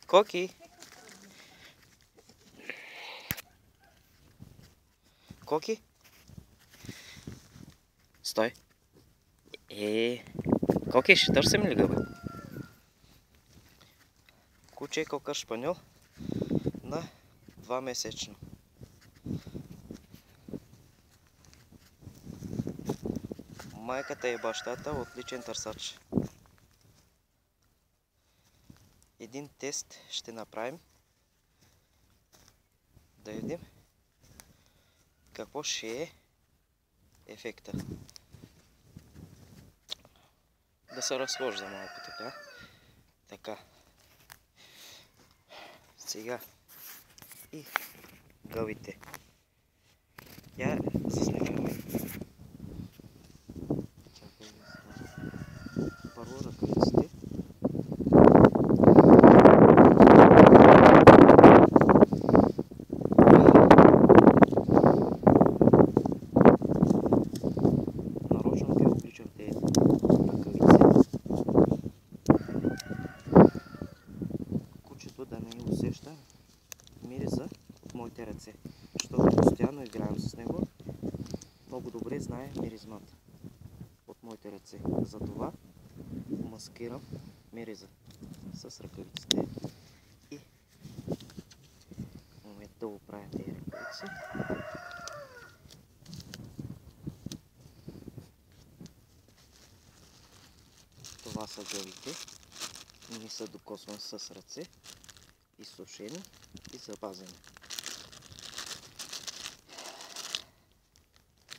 Коки! Коки! Стой! Коки, ще търсим ли гъба? Куче кокър шпаньол на 2-месечно. Майката и бащата отличен търсач. Един тест ще направим. Да видим какво ще е ефекта. Да се разхожда малко така. Така. Сега и гъбите. Я заснемаме. Първо ръкавиците. Нарочно ги обличам тези ръкавици. Кучето да не усеща мириза от моите ръце. Защото постоянно играем с него, много добре знае миризмата от моите ръце. Затова маскирам мириза с ръкавиците и в момента да оправя тези ръкавици. Това са гъбите. Не са докосвани с ръце, изсушени и запазени.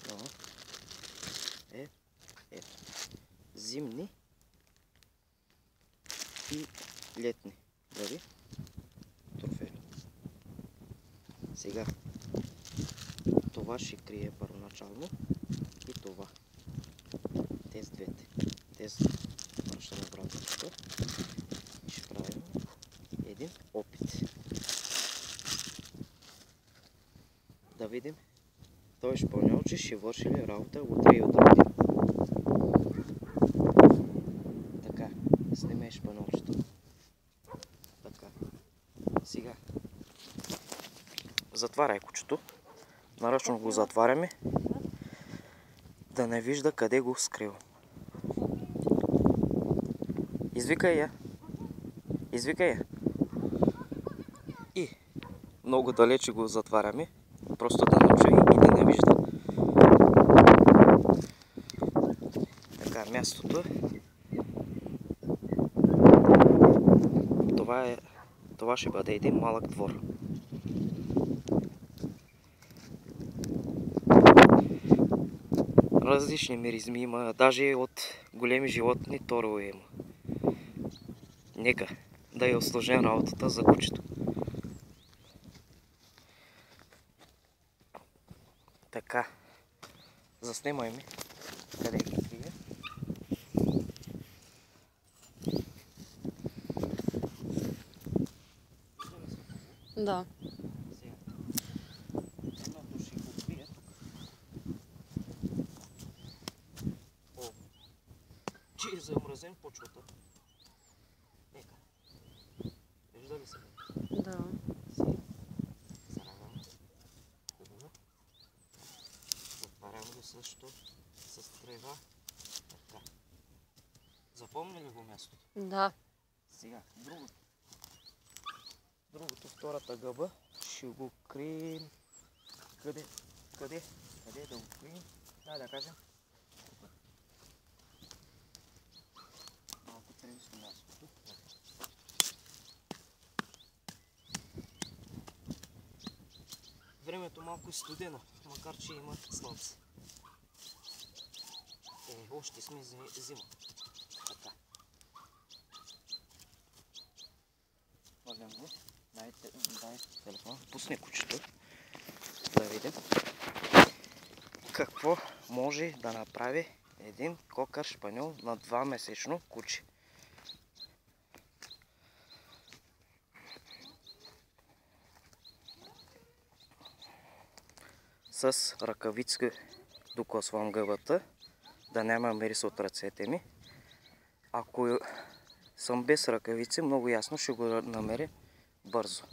Но ето. Зимни и летни гъби трофели. Сега това ще крие първоначално и това. Тези двете. Тези връщаме обратно тук и ще правим един опит. Да видим той шпаньолче ще върши ли работа утре и утре. Така, снимай шпаньолчето. Така. Сега затваряй кучето. Нарочно го затваряме, да не вижда къде го скривам. Извикай я. Извикай я. И много далече го затваряме, просто да не чуе и да не вижда. Така, мястото. Това ще бъде един малък двор. Различни миризми има, даже от големи животни торове има. Нека да я усложням работата за кучето. Така, заснемай ми къде ги крие. Да. Едното ще го крие тук. О, че е замразен почвата. Нека. Вижда ли се? Да. Заравяме. Хубаво. Затварям го също с трева. Така. Запомни ли го мястото? Да. Сега, другото, втората гъба, ще го крием. Къде да го крием? Да кажем. Малко тревиско мястото. Времето малко е студено, макар че има слънце. Още сме зима. Така. Влагам го. Дай телефон. Пусни кучето. Да видим какво може да направи един кокър шпаньол на 2-месечно куче. С ръкавици докосвам гъбата, да няма мирис от ръцете ми. Ако съм без ръкавици, много ясно ще го намеря бързо.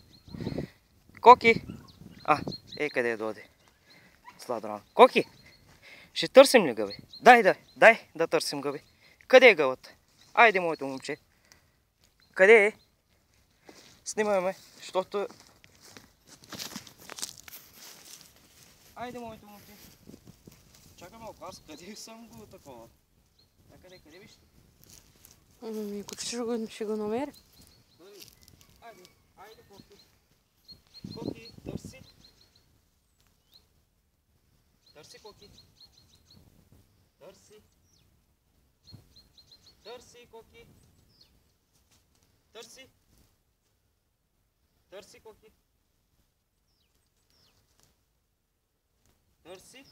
Коки! Къде дойде? Сладран. Коки! Ще търсим ли гъби? Дай да търсим гъби. Къде е гъбата? Айде, моето момче. Къде е? Снимай ме, защото... Айде, моето момче. Чакай малко, аз къде съм го такова? Къде виж? Ще го намеря. Айде, Коки. Коки, търси. Търси, Коки. Търси. Търси, Коки. Търси. Търси, Коки. Търси.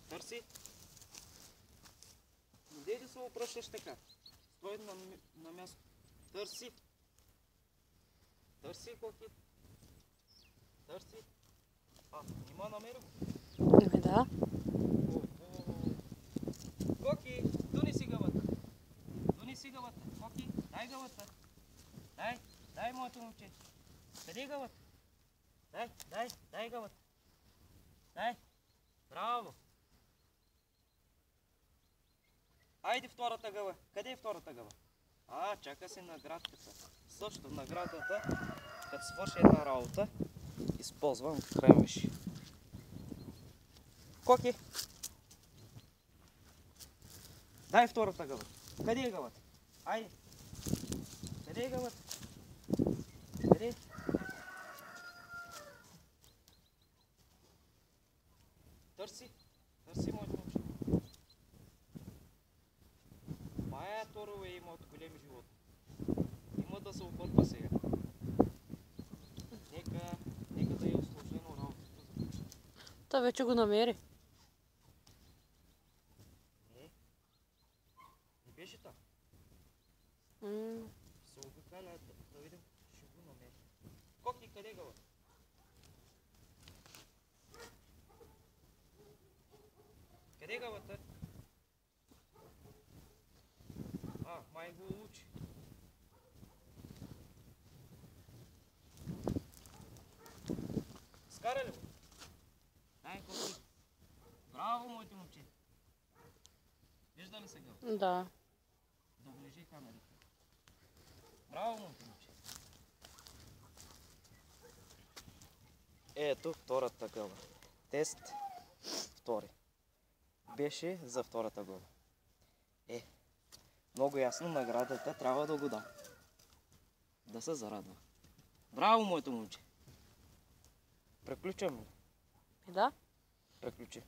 Търси. Идей да се опръщаш така. Стой на място. Търси. Търси, Коки. Търси. Нима намери го? Да. Коки, донеси гъбата. Донеси гъбата. Коки, дай гъбата. Дай, моето момче. Къде е гъбата? Дай гъбата. Дай. Браво. Айде втората гъба. Къде е втората гъба? Чака се наградката. Също наградата, като свърши една работа, използвам кремвиш. Коки! Дай втората гъба. Къде е гъбата? Айде. Къде е гъбата? Къде? Търси. Търси, моето момче. Бая торове има от големи животни. Има да се обърква сега. Нека да е усложнено работата. Той вече го намери. Не беше там. М. Се обикаля да видим, ще го намери. Коки, къде гъба? Къде е гъбата? Май го учи. Скара ли го? Дай, Коки. Браво, моите момче. Вижда ли се гъба? Да. Доближи камерата. Браво, моите момче. Ето втората гъба. Тест втори. Беше за втората гъба. Много ясно наградата трябва да го дам. Да се зарадва. Браво, моето момче. Приключвам ли? Да. Приключи.